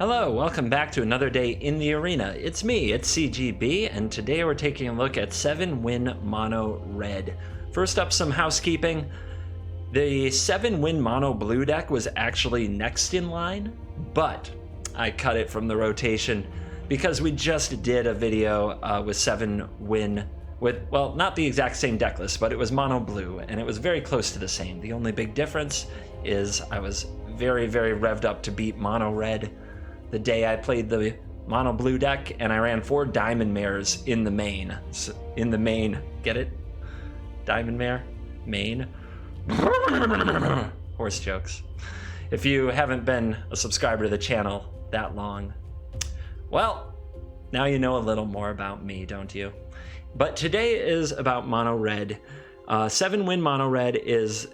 Hello, welcome back to another day in the arena. It's me, it's CGB, and today we're taking a look at 7-win mono red. First up, some housekeeping. The 7-win mono blue deck was actually next in line, but I cut it from the rotation because we just did a video with 7-win with, well, not the exact same deck list, but it was mono blue, and it was very close to the same. The only big difference is I was very revved up to beat mono red the day I played the mono blue deck, and I ran 4 diamond mares in the main. So, in the main, get it? Diamond mare? Main? Horse jokes. If you haven't been a subscriber to the channel that long, well, now you know a little more about me, don't you? But today is about mono red. 7-win mono red is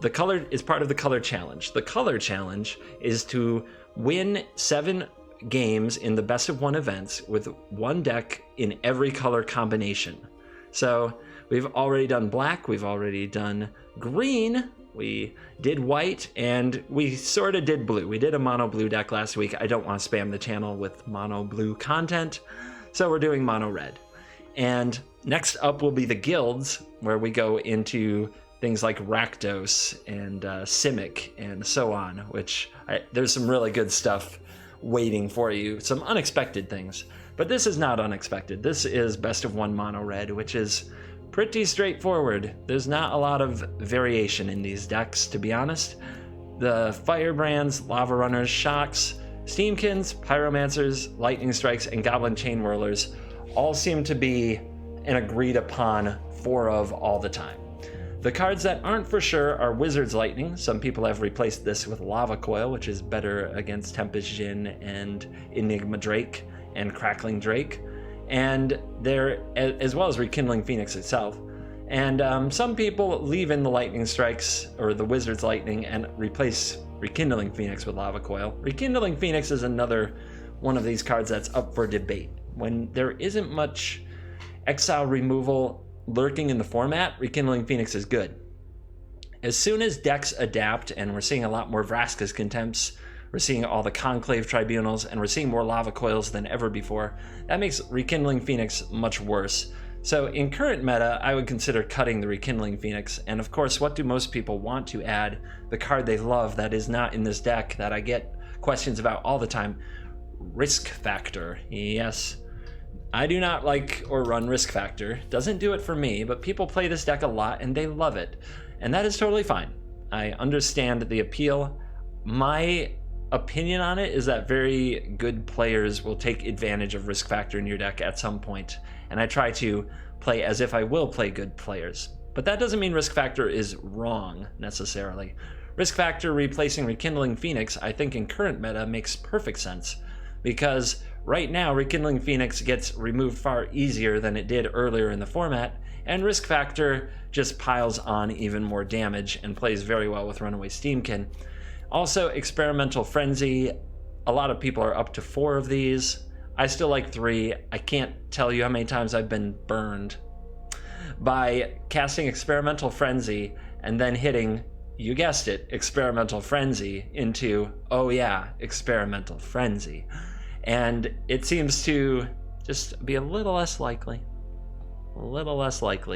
the color is part of the color challenge. The color challenge is to win 7 games in the best of 1 events with 1 deck in every color combination. So we've already done black, we've already done green, we did white, and we sort of did blue. We did a mono blue deck last week. I don't want to spam the channel with mono blue content, so we're doing mono red. And next up will be the guilds, where we go into things like Rakdos and Simic and so on, which there's some really good stuff waiting for you, some unexpected things. But this is not unexpected. This is best of 1 mono red, which is pretty straightforward. There's not a lot of variation in these decks, to be honest. The Firebrands, Lavarunners, Shocks, Steam-Kins, Pyromancers, Lightning Strikes, and Goblin Chainwhirlers all seem to be an agreed upon 4 of all the time. The cards that aren't for sure are Wizard's Lightning. Some people have replaced this with Lava Coil, which is better against Tempest Djinn and Enigma Drake and Crackling Drake, and there, as well as Rekindling Phoenix itself. And some people leave in the Lightning Strikes or the Wizard's Lightning and replace Rekindling Phoenix with Lava Coil. Rekindling Phoenix is another one of these cards that's up for debate. When there isn't much exile removal lurking in the format, Rekindling Phoenix is good. As soon as decks adapt, and we're seeing a lot more Vraska's Contempts, we're seeing all the Conclave Tribunals, and we're seeing more Lava Coils than ever before, that makes Rekindling Phoenix much worse. So in current meta, I would consider cutting the Rekindling Phoenix, and of course, what do most people want to add? The card they love that is not in this deck that I get questions about all the time, Risk Factor. Yes, I do not like or run Risk Factor. Doesn't do it for me, but people play this deck a lot and they love it. And that is totally fine. I understand the appeal. My opinion on it is that very good players will take advantage of Risk Factor in your deck at some point. And I try to play as if I will play good players. But that doesn't mean Risk Factor is wrong, necessarily. Risk Factor replacing Rekindling Phoenix, I think in current meta, makes perfect sense. Because right now, Rekindling Phoenix gets removed far easier than it did earlier in the format, and Risk Factor just piles on even more damage and plays very well with Runaway Steam-Kin. Also, Experimental Frenzy, a lot of people are up to 4 of these. I still like 3. I can't tell you how many times I've been burned by casting Experimental Frenzy and then hitting, you guessed it, Experimental Frenzy into, oh yeah, Experimental Frenzy. And it seems to just be a little less likely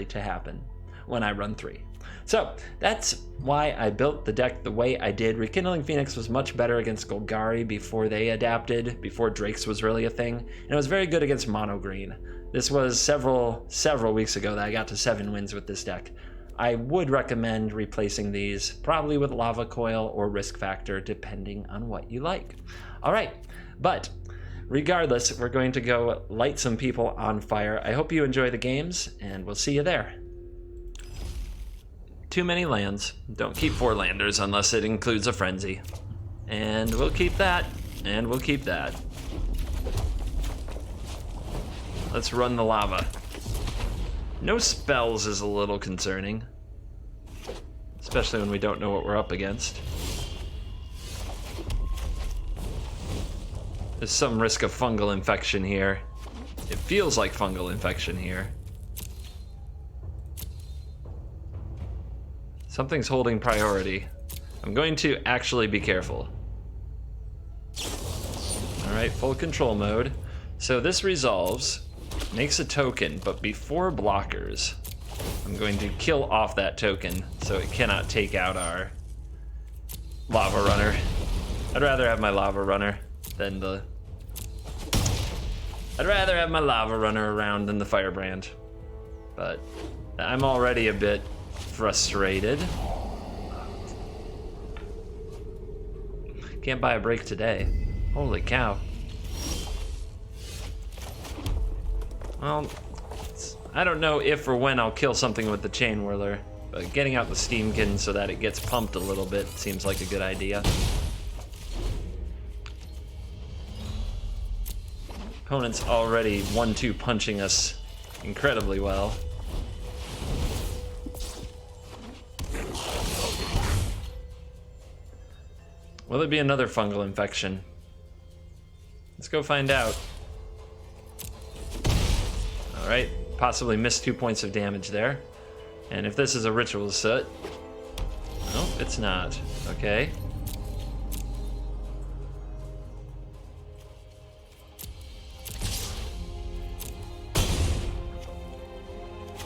to happen when I run 3. So that's why I built the deck the way I did. Rekindling Phoenix was much better against Golgari before they adapted, before Drake's was really a thing. And it was very good against Mono Green. This was several weeks ago that I got to 7 wins with this deck. I would recommend replacing these probably with Lava Coil or Risk Factor, depending on what you like. All right, but regardless, we're going to go light some people on fire. I hope you enjoy the games, and we'll see you there. Too many lands. Don't keep 4 landers unless it includes a frenzy. And we'll keep that, and we'll keep that. Let's run the lava. No spells is a little concerning, especially when we don't know what we're up against. There's some risk of fungal infection here. It feels like fungal infection here. Something's holding priority. I'm going to actually be careful. Alright, full control mode. So this resolves, makes a token, but before blockers, I'm going to kill off that token so it cannot take out our Lavarunner. I'd rather have my Lavarunner than the... I'd rather have my Lavarunner around than the Firebrand. But I'm already a bit frustrated. Can't buy a break today. Holy cow. Well, I don't know if or when I'll kill something with the Chainwhirler, but getting out the Steam-Kin so that it gets pumped a little bit seems like a good idea. Opponent's already 1-2 punching us incredibly well. Will it be another fungal infection? Let's go find out. Alright, possibly missed 2 points of damage there. And if this is a ritual soot... Nope, it's not. Okay.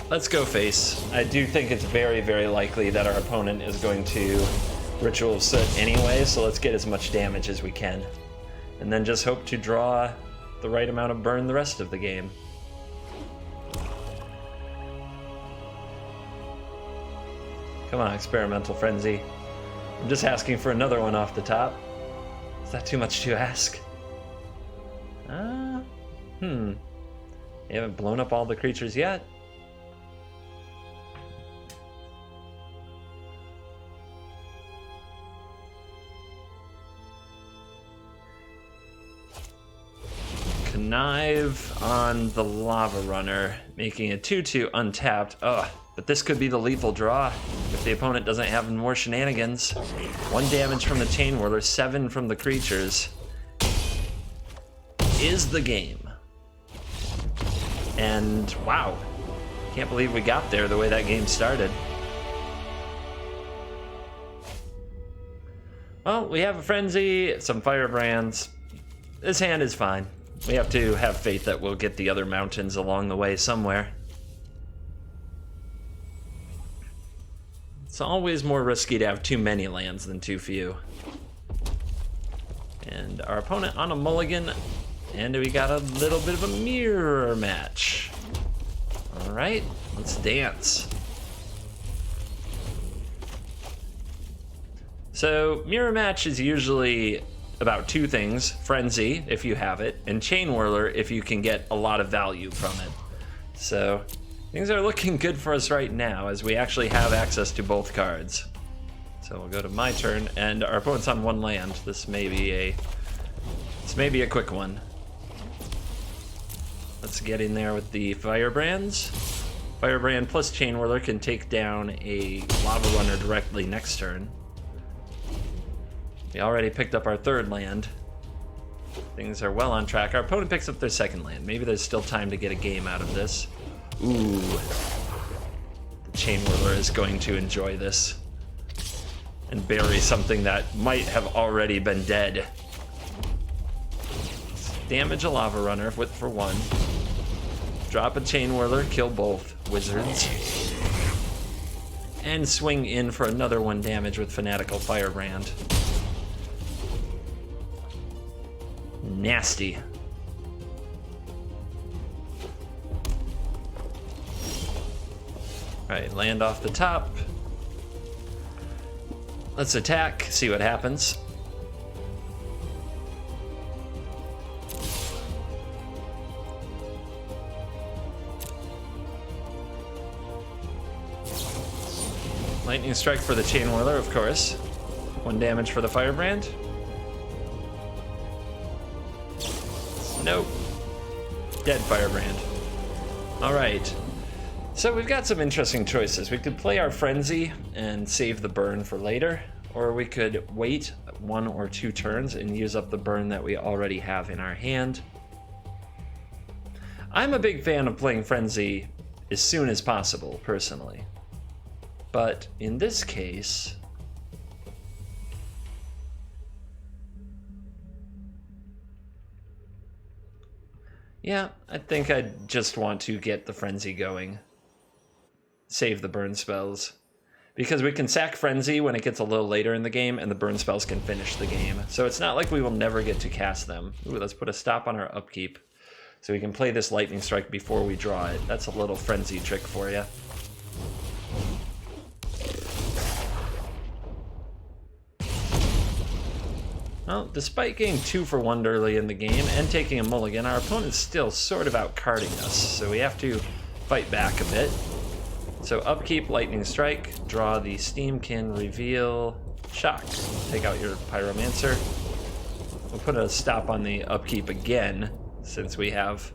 Let's go face. I do think it's very, very likely that our opponent is going to Ritual of Soot anyway, so let's get as much damage as we can. And then just hope to draw the right amount of burn the rest of the game. Come on, Experimental Frenzy. I'm just asking for another one off the top. Is that too much to ask? You haven't blown up all the creatures yet. Connive on the Lavarunner, making a 2-2 untapped. Ugh, but this could be the lethal draw if the opponent doesn't have more shenanigans. 1 damage from the Chainwhirler, 7 from the creatures. Is the game. And wow, can't believe we got there the way that game started. Well, we have a Frenzy, some Firebrands. This hand is fine. We have to have faith that we'll get the other mountains along the way somewhere. It's always more risky to have too many lands than too few. And our opponent on a mulligan, and we got a little bit of a mirror match. All right, let's dance. So mirror match is usually about 2 things: Frenzy, if you have it, and Chainwhirler, if you can get a lot of value from it. So things are looking good for us right now, as we actually have access to both cards. So we'll go to my turn, and our opponent's on 1 land. This may be a quick one. Let's get in there with the Firebrands. Firebrand plus Chainwhirler can take down a Lavarunner directly next turn. We already picked up our 3rd land. Things are well on track. Our opponent picks up their 2nd land. Maybe there's still time to get a game out of this. Ooh. The Chainwhirler is going to enjoy this and bury something that might have already been dead. Damage a Lavarunner for 1. Drop a Chainwhirler, kill both wizards. And swing in for another 1 damage with Fanatical Firebrand. Nasty. Alright, land off the top. Let's attack, see what happens. Lightning Strike for the Chainwhirler, of course. 1 damage for the Firebrand. Nope. Dead Firebrand. Alright. So we've got some interesting choices. We could play our Frenzy and save the burn for later, or we could wait 1 or 2 turns and use up the burn that we already have in our hand. I'm a big fan of playing Frenzy as soon as possible, personally. But in this case, Yeah, I think I just want to get the Frenzy going. Save the burn spells. Because we can sack Frenzy when it gets a little later in the game, and the burn spells can finish the game. So it's not like we will never get to cast them. Ooh, let's put a stop on our upkeep. So we can play this Lightning Strike before we draw it. That's a little Frenzy trick for you. Well, despite getting 2 for 1 early in the game and taking a mulligan, our opponent's still sort of out-carding us, so we have to fight back a bit. So upkeep, Lightning Strike, draw the Steam-Kin, reveal, shock. Take out your Pyromancer. We'll put a stop on the upkeep again, since we have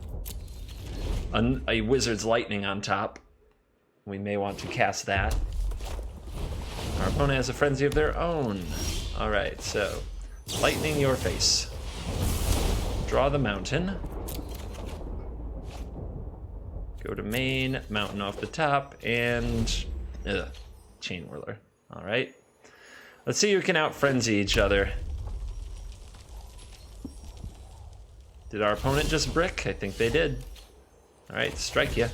a Wizard's Lightning on top. We may want to cast that. Our opponent has a Frenzy of their own. Alright, so lightning your face. Draw the mountain. Go to main, mountain off the top, and Chainwhirler. All right. Let's see who can out-frenzy each other. Did our opponent just brick? I think they did. All right, strike ya.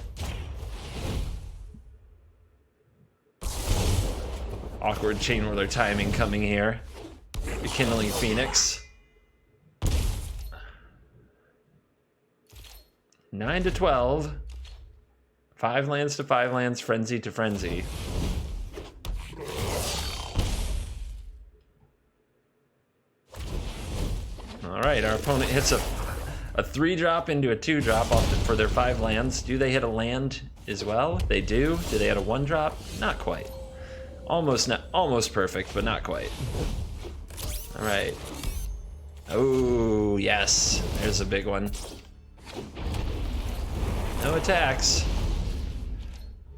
Awkward Chainwhirler timing coming here. Rekindling Phoenix. 9 to 12. 5 lands to 5 lands, Frenzy to Frenzy. Alright, our opponent hits a 3-drop into a 2-drop for their 5 lands. Do they hit a land as well? They do. Do they hit a 1-drop? Not quite. Almost perfect, but not quite. Alright. Oh, yes. There's a big one. No attacks.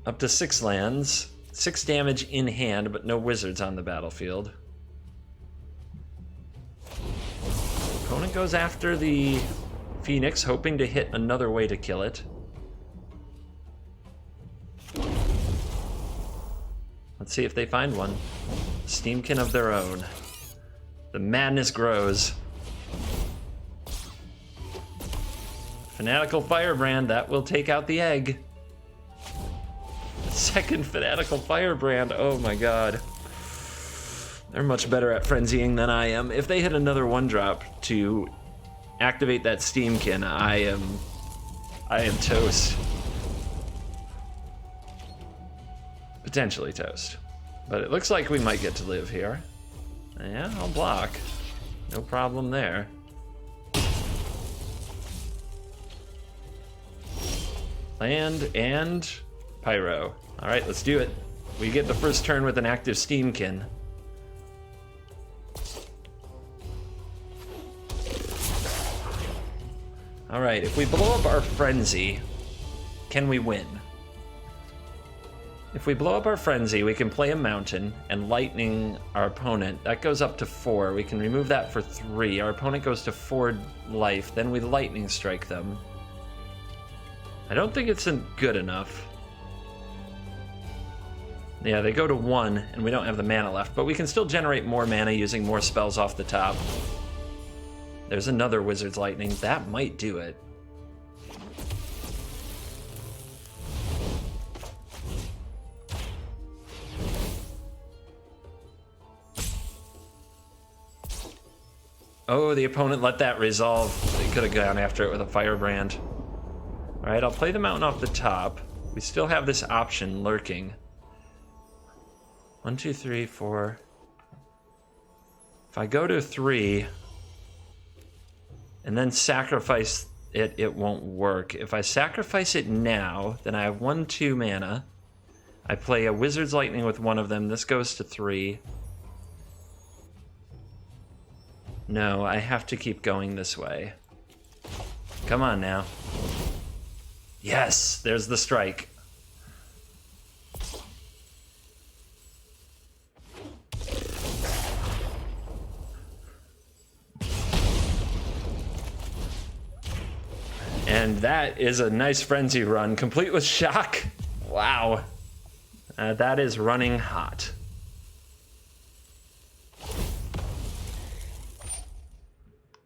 Up to 6 lands. 6 damage in hand, but no wizards on the battlefield. Opponent goes after the Phoenix, hoping to hit another way to kill it. Let's see if they find one. Steam-Kin of their own. The madness grows. Fanatical Firebrand, that will take out the egg. Second Fanatical Firebrand, oh my god. They're much better at frenzying than I am. If they hit another 1-drop to activate that Steam-Kin, I am toast. Potentially toast. But it looks like we might get to live here. Yeah, I'll block. No problem there. Land and Pyro. Alright, let's do it. We get the first turn with an active Steam-Kin. Alright, if we blow up our Frenzy, can we win? If we blow up our Frenzy, we can play a Mountain and Lightning our opponent. That goes up to 4. We can remove that for 3. Our opponent goes to 4 life. Then we Lightning Strike them. I don't think it's good enough. Yeah, they go to 1, and we don't have the mana left. But we can still generate more mana using more spells off the top. There's another Wizard's Lightning. That might do it. Oh, the opponent let that resolve. They could have gone after it with a Firebrand. Alright, I'll play the mountain off the top. We still have this option lurking. 1, 2, 3, 4. If I go to 3 and then sacrifice it, it won't work. If I sacrifice it now, then I have 1, 2 mana. I play a Wizard's Lightning with one of them. This goes to 3. No, I have to keep going this way. Come on now. Yes, there's the strike. And that is a nice frenzy run, complete with shock. Wow. That is running hot.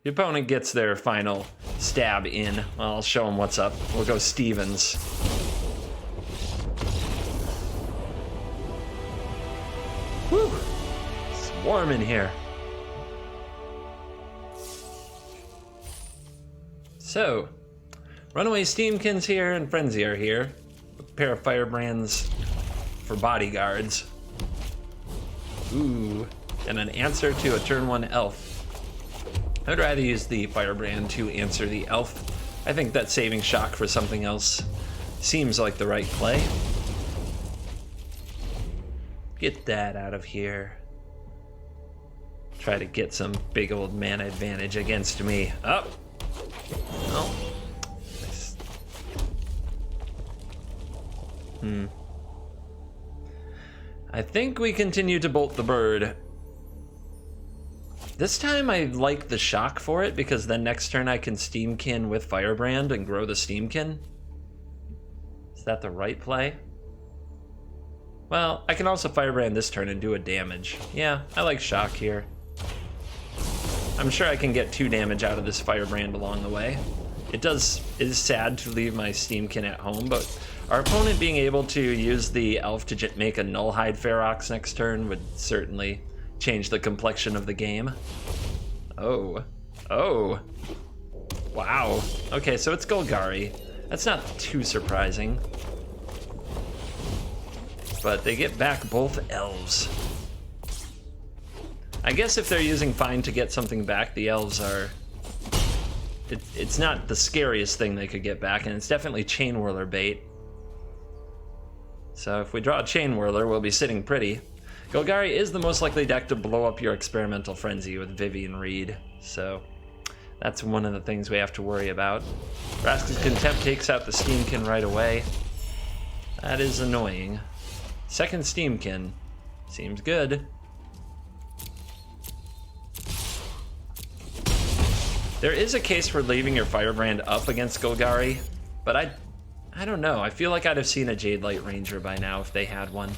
The opponent gets their final stab in. I'll show them what's up. We'll go Stevens. Whew. It's warm in here. So, Runaway Steam-Kin's here and Frenzy are here. A pair of Firebrands for bodyguards. Ooh, and an answer to a turn 1 elf. I'd rather use the Firebrand to answer the elf. I think that saving shock for something else seems like the right play. Get that out of here. Try to get some big old mana advantage against me. Up. Oh. I think we continue to bolt the bird. This time I like the shock for it because then next turn I can Steam-Kin with Firebrand and grow the Steam-Kin. Is that the right play? Well, I can also Firebrand this turn and do a damage. Yeah, I like shock here. I'm sure I can get 2 damage out of this Firebrand along the way. It is sad to leave my Steam-Kin at home, but our opponent being able to use the elf to make a Nullhide Ferox next turn would certainly change the complexion of the game. Oh. Wow. Okay, so it's Golgari. That's not too surprising. But they get back both elves. I guess if they're using Find to get something back, the elves are... It's not the scariest thing they could get back, and it's definitely Chainwhirler bait. So if we draw a Chainwhirler, we'll be sitting pretty. Golgari is the most likely deck to blow up your Experimental Frenzy with Vivian Reed, so that's one of the things we have to worry about. Vraska's Contempt takes out the Steam-Kin right away. That is annoying. Second Steam-Kin. Seems good. There is a case for leaving your Firebrand up against Golgari, but I don't know. I feel like I'd have seen a Jade Light Ranger by now if they had one.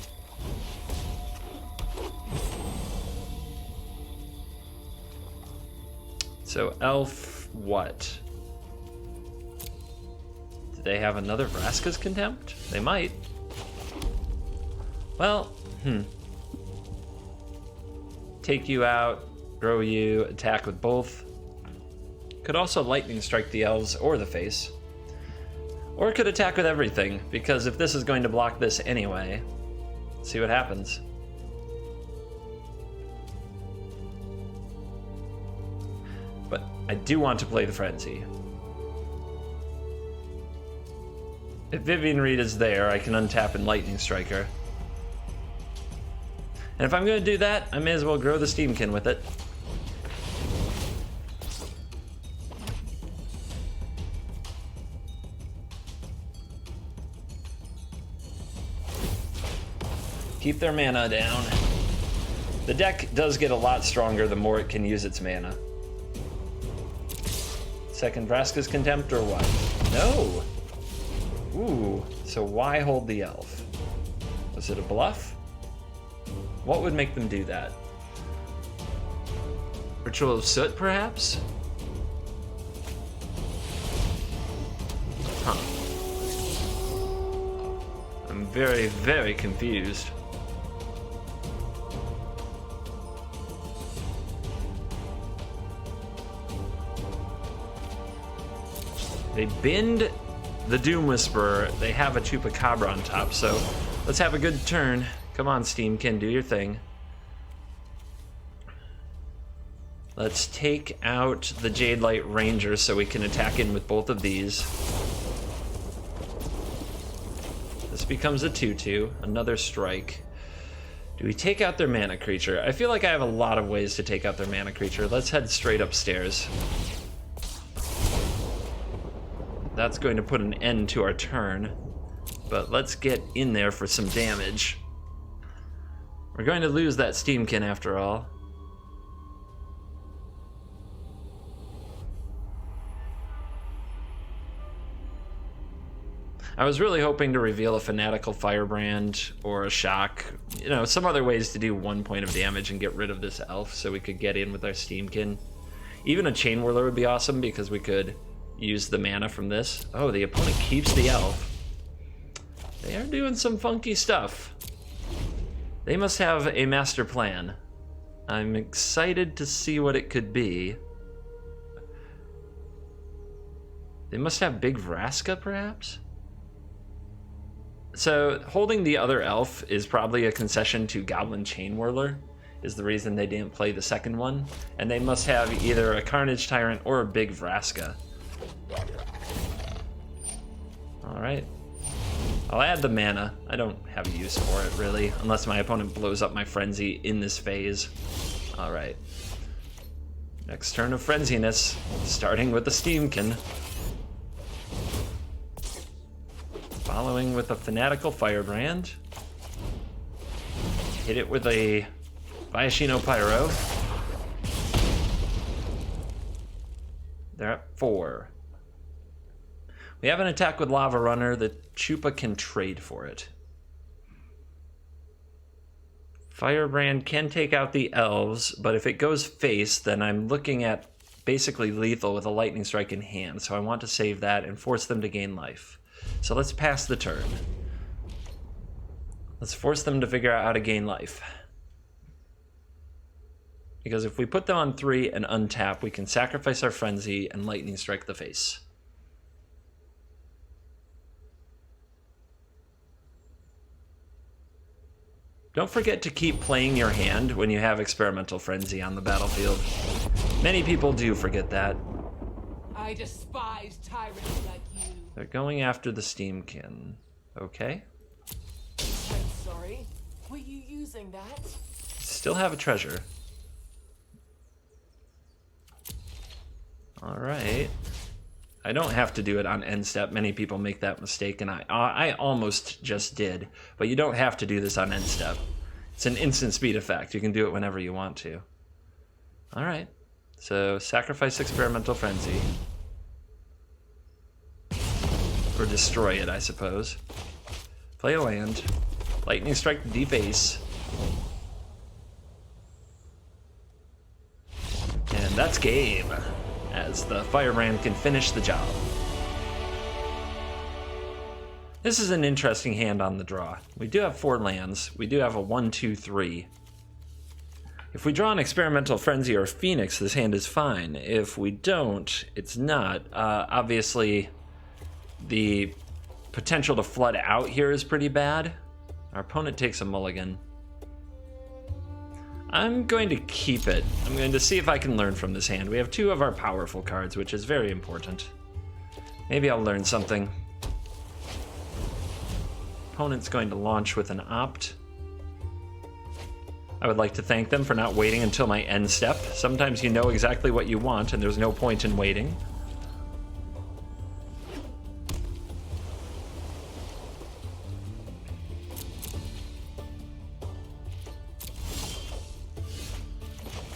So elf what? Do they have another Vraska's Contempt? They might. Well, Take you out, grow you, attack with both. Could also Lightning Strike the elves or the face. Or it could attack with everything, because if this is going to block this anyway, let's see what happens. But I do want to play the Frenzy. If Vivian Reed is there, I can untap and Lightning Strike her. And if I'm going to do that, I may as well grow the Steam-Kin with it. Keep their mana down. The deck does get a lot stronger the more it can use its mana. Second Vraska's Contempt or what? No! Ooh, so why hold the elf? Was it a bluff? What would make them do that? Ritual of Soot, perhaps? Huh. I'm very, very confused. They bend the Doom Whisperer. They have a Chupacabra on top, so let's have a good turn. Come on, Steam-Kin, do your thing. Let's take out the Jade Light Ranger so we can attack in with both of these. This becomes a 2/2, another strike. Do we take out their mana creature? I feel like I have a lot of ways to take out their mana creature. Let's head straight upstairs. That's going to put an end to our turn, but let's get in there for some damage. We're going to lose that Steam-Kin after all. I was really hoping to reveal a Fanatical Firebrand or a Shock. You know, some other ways to do 1 point of damage and get rid of this elf so we could get in with our Steam-Kin. Even a Chainwhirler would be awesome because we could use the mana from this. Oh, the opponent keeps the elf. They are doing some funky stuff. They must have a master plan. I'm excited to see what it could be. They must have big Vraska, perhaps? So holding the other elf is probably a concession to Goblin Chainwhirler, is the reason they didn't play the second one. And they must have either a Carnage Tyrant or a big Vraska. Alright. I'll add the mana. I don't have a use for it, really, unless my opponent blows up my Frenzy in this phase. Alright. Next turn of Frenziness, starting with the Steam-Kin. Following with a Fanatical Firebrand. Hit it with a Viashino Pyro. They're at 4. We have an attack with Lavarunner. The Chupa can trade for it. Firebrand can take out the elves, but if it goes face, then I'm looking at basically lethal with a Lightning Strike in hand, so I want to save that and force them to gain life. So let's pass the turn. Let's force them to figure out how to gain life. Because if we put them on 3 and untap, we can sacrifice our Frenzy and Lightning Strike the face. Don't forget to keep playing your hand when you have Experimental Frenzy on the battlefield. Many people do forget that. I despise tyrants like you. They're going after the Steam-Kin. Okay. I'm sorry. Were you using that? Still have a treasure. Alright. I don't have to do it on end step. Many people make that mistake, and I almost just did. But you don't have to do this on end step. It's an instant speed effect. You can do it whenever you want to. Alright. So, sacrifice Experimental Frenzy. Or destroy it, I suppose. Play a land. Lightning Strike the deface. And that's game, as the Firebrand can finish the job. This is an interesting hand on the draw. We do have 4 lands. We do have a 1, 2, 3. If we draw an Experimental Frenzy or Phoenix, this hand is fine. If we don't, it's not. Obviously, the potential to flood out here is pretty bad. Our opponent takes a mulligan. I'm going to keep it. I'm going to see if I can learn from this hand. We have 2 of our powerful cards, which is very important. Maybe I'll learn something. Opponent's going to launch with an opt. I would like to thank them for not waiting until my end step. Sometimes you know exactly what you want and there's no point in waiting.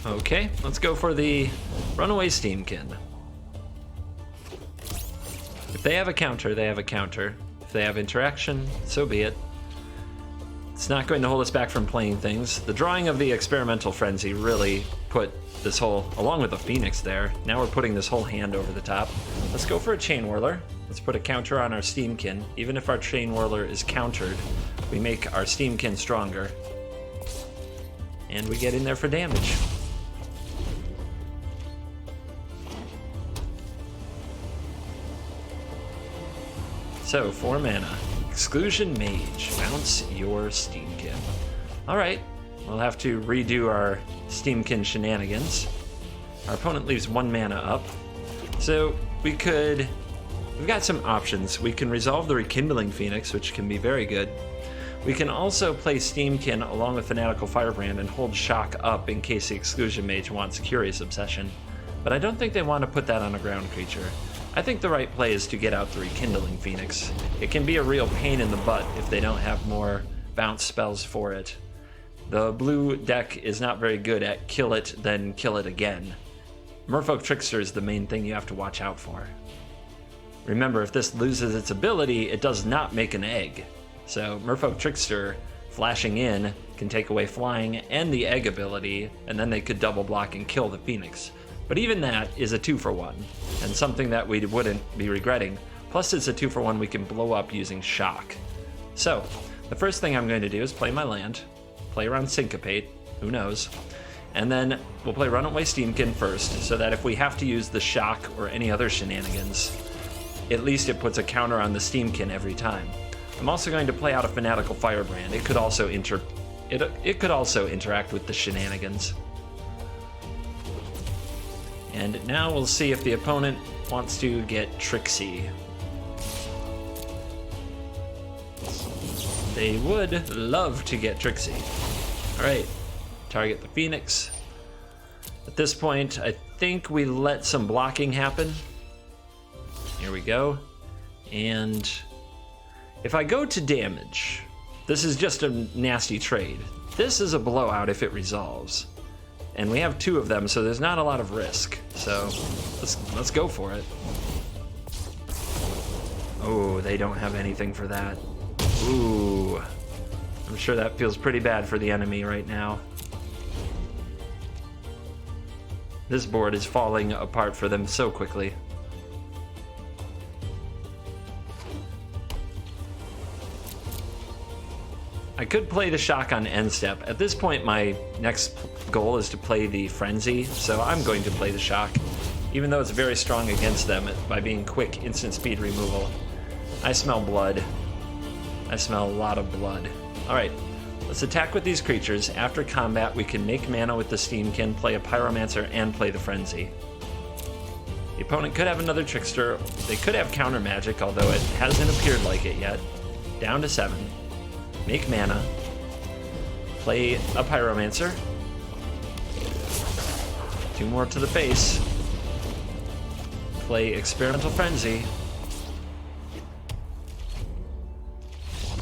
Okay, let's go for the Runaway Steam-Kin. If they have a counter, they have a counter. If they have interaction, so be it. It's not going to hold us back from playing things. The drawing of the Experimental Frenzy really put this whole, along with the Phoenix there, now we're putting this whole hand over the top. Let's go for a Chainwhirler. Let's put a counter on our Steam-Kin. Even if our Chainwhirler is countered, we make our Steam-Kin stronger. And we get in there for damage. So, 4 mana. Exclusion Mage. Bounce your Steam-Kin. Alright, we'll have to redo our Steam-Kin shenanigans. Our opponent leaves 1 mana up. So, we've got some options. We can resolve the Rekindling Phoenix, which can be very good. We can also play Steam-Kin along with Fanatical Firebrand and hold Shock up in case the Exclusion Mage wants Curious Obsession. But I don't think they want to put that on a ground creature. I think the right play is to get out the Rekindling Phoenix. It can be a real pain in the butt if they don't have more bounce spells for it. The blue deck is not very good at kill it, then kill it again. Merfolk Trickster is the main thing you have to watch out for. Remember, if this loses its ability, it does not make an egg. So Merfolk Trickster flashing in can take away flying and the egg ability, and then they could double block and kill the Phoenix. But even that is a 2-for-1, and something that we wouldn't be regretting. Plus it's a 2-for-1 we can blow up using Shock. So, the first thing I'm going to do is play my land, play around Syncopate, who knows, and then we'll play Runaway Steam-Kin first, so that if we have to use the Shock or any other shenanigans, at least it puts a counter on the Steam-Kin every time. I'm also going to play out a Fanatical Firebrand. It could also interact with the shenanigans. And now we'll see if the opponent wants to get tricksy. They would love to get tricksy. All right, target the Phoenix. At this point, I think we let some blocking happen. Here we go. And if I go to damage, this is just a nasty trade. This is a blowout if it resolves. And we have 2 of them, so there's not a lot of risk. So let's go for it. Oh, they don't have anything for that. Ooh. I'm sure that feels pretty bad for the enemy right now. This board is falling apart for them so quickly. I could play the Shock on end step. At this point, my next goal is to play the Frenzy, so I'm going to play the Shock, even though it's very strong against them by being quick instant speed removal. I smell blood. I smell a lot of blood. All right, let's attack with these creatures. After combat, we can make mana with the Steam-Kin, play a Pyromancer, and play the Frenzy. The opponent could have another Trickster. They could have counter magic, although it hasn't appeared like it yet. Down to 7. Make mana. Play a Pyromancer. 2 more to the face. Play Experimental Frenzy.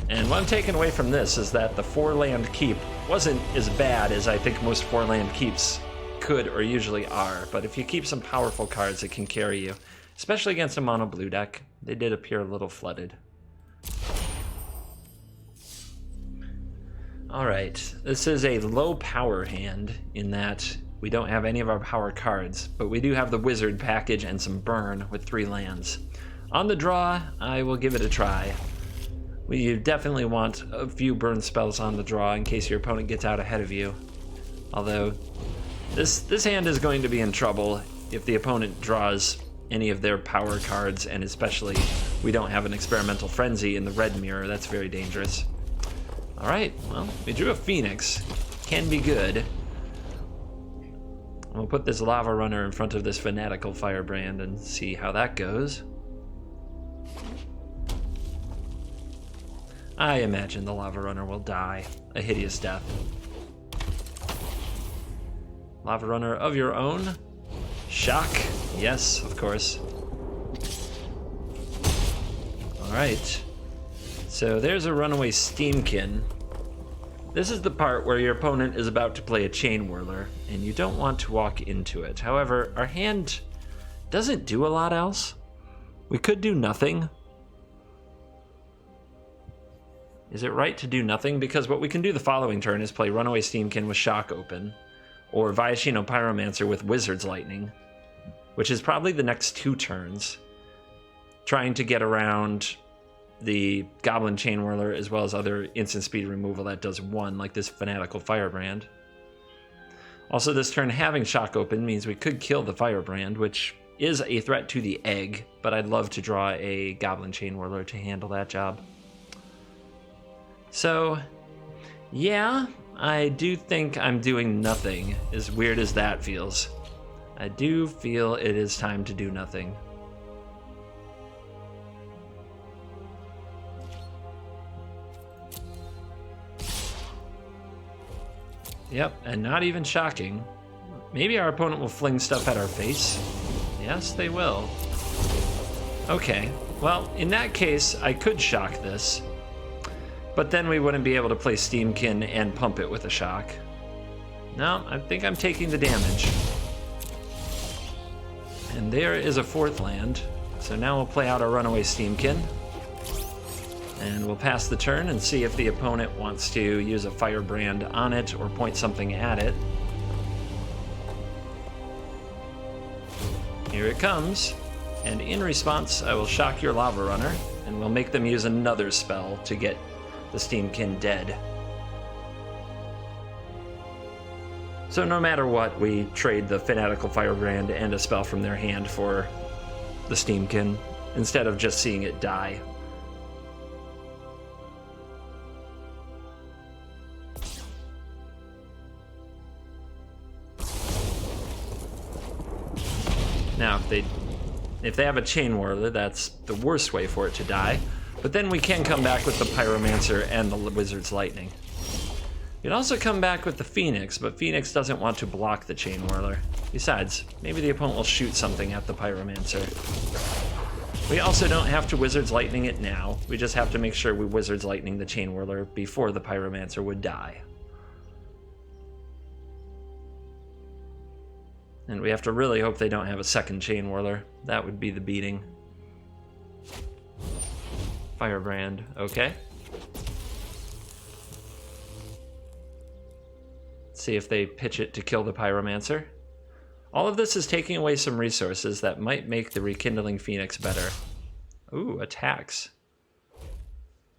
And what I'm taking away from this is that the 4-land keep wasn't as bad as I think most 4-land keeps could or usually are, but if you keep some powerful cards, it can carry you, especially against a mono blue deck. They did appear a little flooded. Alright, this is a low power hand in that we don't have any of our power cards, but we do have the Wizard package and some burn with 3 lands. On the draw, I will give it a try. You definitely want a few burn spells on the draw in case your opponent gets out ahead of you. Although, this hand is going to be in trouble if the opponent draws any of their power cards, and especially we don't have an Experimental Frenzy in the red mirror. That's very dangerous. Alright, well, we drew a Phoenix. Can be good. We'll put this Lavarunner in front of this Fanatical Firebrand and see how that goes. I imagine the Lavarunner will die a hideous death. Lavarunner of your own. Shock. Yes, of course. Alright. So there's a Runaway Steam-Kin. This is the part where your opponent is about to play a Chainwhirler, and you don't want to walk into it. However, our hand doesn't do a lot else. We could do nothing. Is it right to do nothing? Because what we can do the following turn is play Runaway Steam-Kin with Shock open, or Viashino Pyromancer with Wizard's Lightning, which is probably the next 2 turns, trying to get around the Goblin Chainwhirler as well as other instant speed removal that does 1, like this Fanatical Firebrand. Also, this turn having Shock open means we could kill the Firebrand, which is a threat to the egg, but I'd love to draw a Goblin Chainwhirler to handle that job. So, yeah, I do think I'm doing nothing, as weird as that feels. I do feel it is time to do nothing. Yep, and not even shocking. Maybe our opponent will fling stuff at our face. Yes, they will. Okay, well, in that case, I could shock this. But then we wouldn't be able to play Steam-Kin and pump it with a shock. No, I think I'm taking the damage. And there is a 4th land. So now we'll play out our Runaway Steam-Kin. And we'll pass the turn and see if the opponent wants to use a Firebrand on it or point something at it. Here it comes. And in response, I will shock your Lavarunner, and we'll make them use another spell to get the Steam-Kin dead. So no matter what, we trade the Fanatical Firebrand and a spell from their hand for the Steam-Kin, instead of just seeing it die. Now, if they have a Chainwhirler, that's the worst way for it to die. But then we can come back with the Pyromancer and the Wizard's Lightning. We can also come back with the Phoenix, but Phoenix doesn't want to block the Chainwhirler. Besides, maybe the opponent will shoot something at the Pyromancer. We also don't have to Wizard's Lightning it now. We just have to make sure we Wizard's Lightning the Chainwhirler before the Pyromancer would die. And we have to really hope they don't have a second Chainwhirler. That would be the beating. Firebrand, okay. Let's see if they pitch it to kill the Pyromancer. All of this is taking away some resources that might make the Rekindling Phoenix better. Ooh, attacks.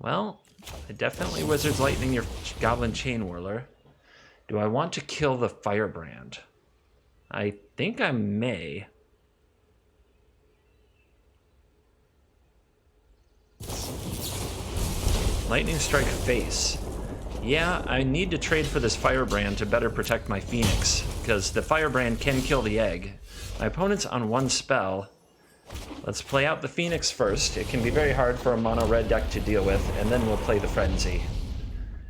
Well, I definitely Wizard's Lightning your Goblin Chainwhirler. Do I want to kill the Firebrand? I think I may. Lightning Strike face. Yeah, I need to trade for this Firebrand to better protect my Phoenix, because the Firebrand can kill the egg. My opponent's on one spell. Let's play out the Phoenix first. It can be very hard for a mono red deck to deal with, and then we'll play the Frenzy,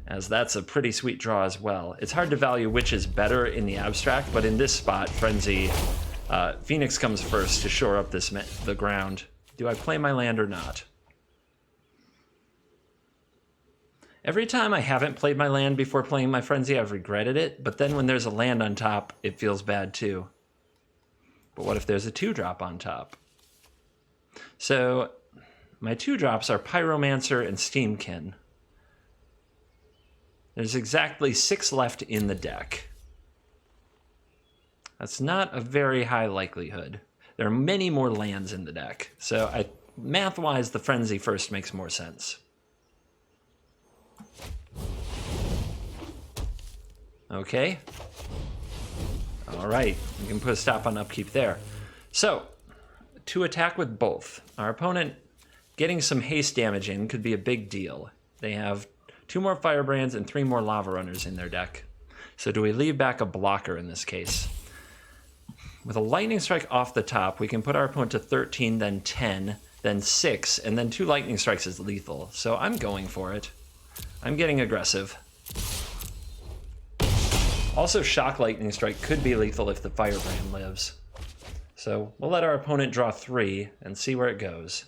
as that's a pretty sweet draw as well. It's hard to value which is better in the abstract, but in this spot, Frenzy, Phoenix comes first to shore up the ground. Do I play my land or not? Every time I haven't played my land before playing my Frenzy, I've regretted it, but then when there's a land on top, it feels bad too. But what if there's a 2-drop on top? So, my 2-drops are Pyromancer and Steam-Kin. There's exactly 6 left in the deck. That's not a very high likelihood. There are many more lands in the deck, so math-wise, the Frenzy first makes more sense. Okay. All right, we can put a stop on upkeep there. So, to attack with both. Our opponent getting some haste damage in could be a big deal. They have 2 more Firebrands and 3 more Lavarunners in their deck. So do we leave back a blocker in this case? With a Lightning Strike off the top, we can put our opponent to 13, then 10, then 6, and then 2 Lightning Strikes is lethal. So I'm going for it. I'm getting aggressive. Also, Shock Lightning Strike could be lethal if the Firebrand lives. So we'll let our opponent draw 3 and see where it goes.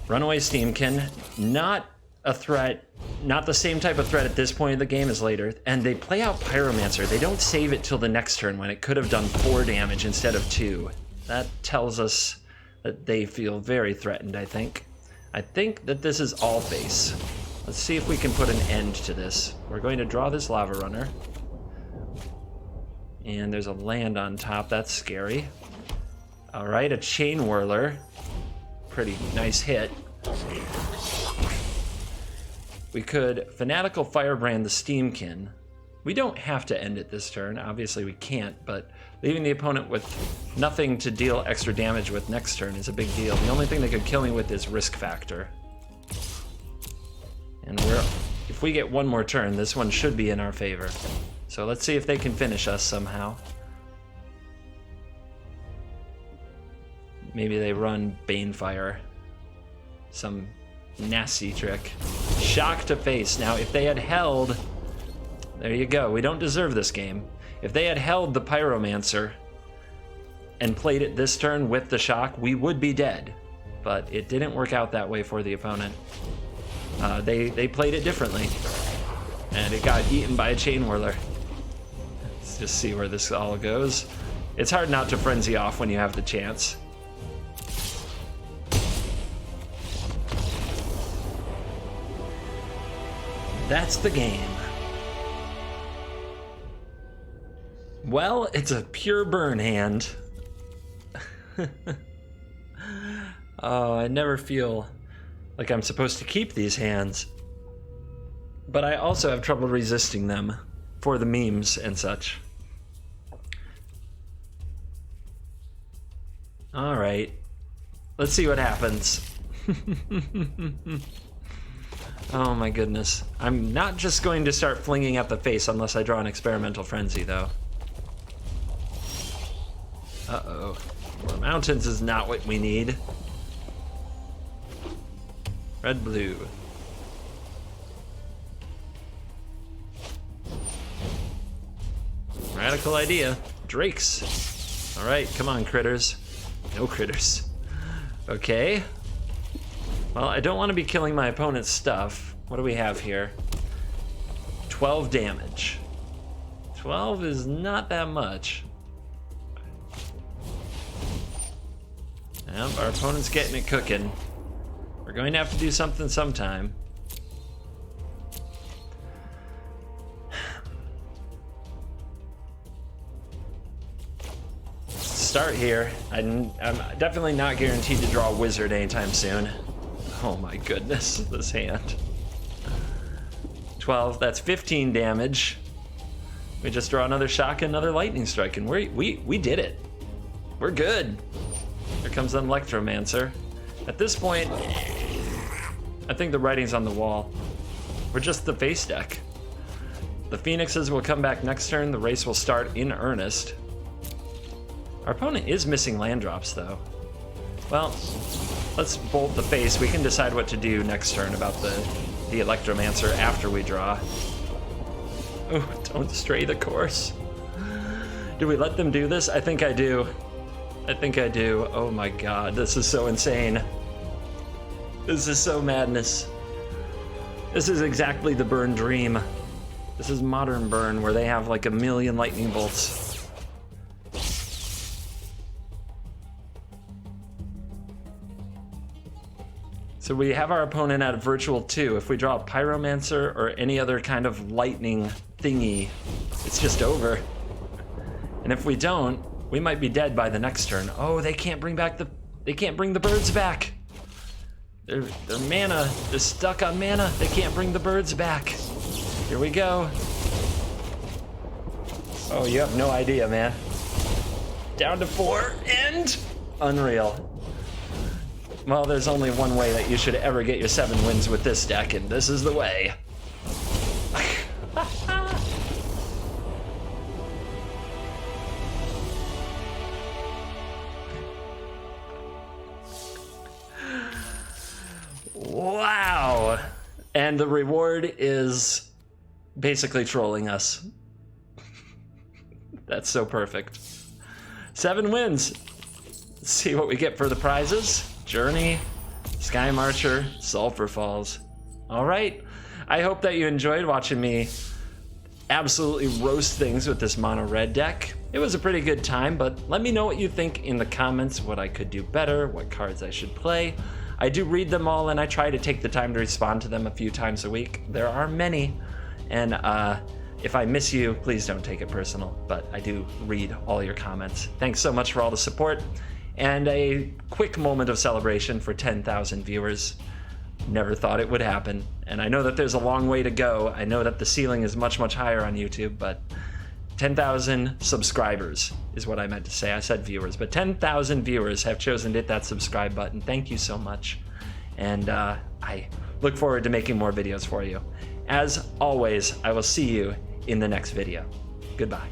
Runaway Steam-Kin, not a threat, not the same type of threat at this point in the game as later, and they play out Pyromancer. They don't save it till the next turn when it could have done 4 damage instead of 2. That tells us that they feel very threatened, I think. I think that this is all face. Let's see if we can put an end to this. We're going to draw this Lavarunner. And there's a land on top, that's scary. All right, a Chainwhirler. Pretty nice hit. We could Fanatical Firebrand the Steam-Kin. We don't have to end it this turn, obviously we can't, but leaving the opponent with nothing to deal extra damage with next turn is a big deal. The only thing they could kill me with is risk factor. And if we get one more turn, this one should be in our favor. So let's see if they can finish us somehow. Maybe they run Banefire. Some nasty trick. Shock to face. Now, if they had held... There you go. We don't deserve this game. If they had held the Pyromancer and played it this turn with the shock, we would be dead. But it didn't work out that way for the opponent. They played it differently. And it got eaten by a Chainwhirler. Let's just see where this all goes. It's hard not to Frenzy off when you have the chance. That's the game. Well, it's a pure burn hand. Oh, I never feel like I'm supposed to keep these hands. But I also have trouble resisting them for the memes and such. Alright. Let's see what happens. Oh my goodness. I'm not just going to start flinging at the face unless I draw an Experimental Frenzy, though. Uh-oh. More mountains is not what we need. Red, blue. Radical idea. Drakes. Alright, come on, critters. No critters. Okay. Well, I don't want to be killing my opponent's stuff. What do we have here? 12 damage. 12 is not that much. Yep, our opponent's getting it cooking. We're going to have to do something sometime. Start here. I'm definitely not guaranteed to draw a wizard anytime soon. Oh my goodness, this hand. 12, that's 15 damage. We just draw another shock, another lightning strike, and we did it. We're good. Here comes an Electromancer. At this point, I think the writing's on the wall. We're just the face deck. The Phoenixes will come back next turn. The race will start in earnest. Our opponent is missing land drops, though. Well, let's bolt the face. We can decide what to do next turn about the Electromancer after we draw. Oh, don't stray the course. Do we let them do this? I think I do. I think I do. Oh my god, this is so insane. This is so madness. This is exactly the Burn dream. This is modern Burn, where they have like a million lightning bolts. So we have our opponent at virtual 2. If we draw a Pyromancer or any other kind of lightning thingy, it's just over. And if we don't, we might be dead by the next turn. Oh, they can't bring the birds back. Their mana is stuck on mana. They can't bring the birds back. Here we go. Oh, you have no idea, man. Down to 4 and unreal. Well, there's only one way that you should ever get your 7 wins with this deck, and this is the way. Wow. And the reward is basically trolling us. That's so perfect. 7 wins. Let's see what we get for the prizes. Journey, Sky Marcher, Sulphur Falls. All right. I hope that you enjoyed watching me absolutely roast things with this mono red deck. It was a pretty good time, but let me know what you think in the comments, what I could do better, what cards I should play. I do read them all, and I try to take the time to respond to them a few times a week. There are many, and if I miss you, please don't take it personal, but I do read all your comments. Thanks so much for all the support. And a quick moment of celebration for 10,000 viewers. Never thought it would happen. And I know that there's a long way to go. I know that the ceiling is much, much higher on YouTube, but 10,000 subscribers is what I meant to say. I said viewers, but 10,000 viewers have chosen to hit that subscribe button. Thank you so much. And I look forward to making more videos for you. As always, I will see you in the next video. Goodbye.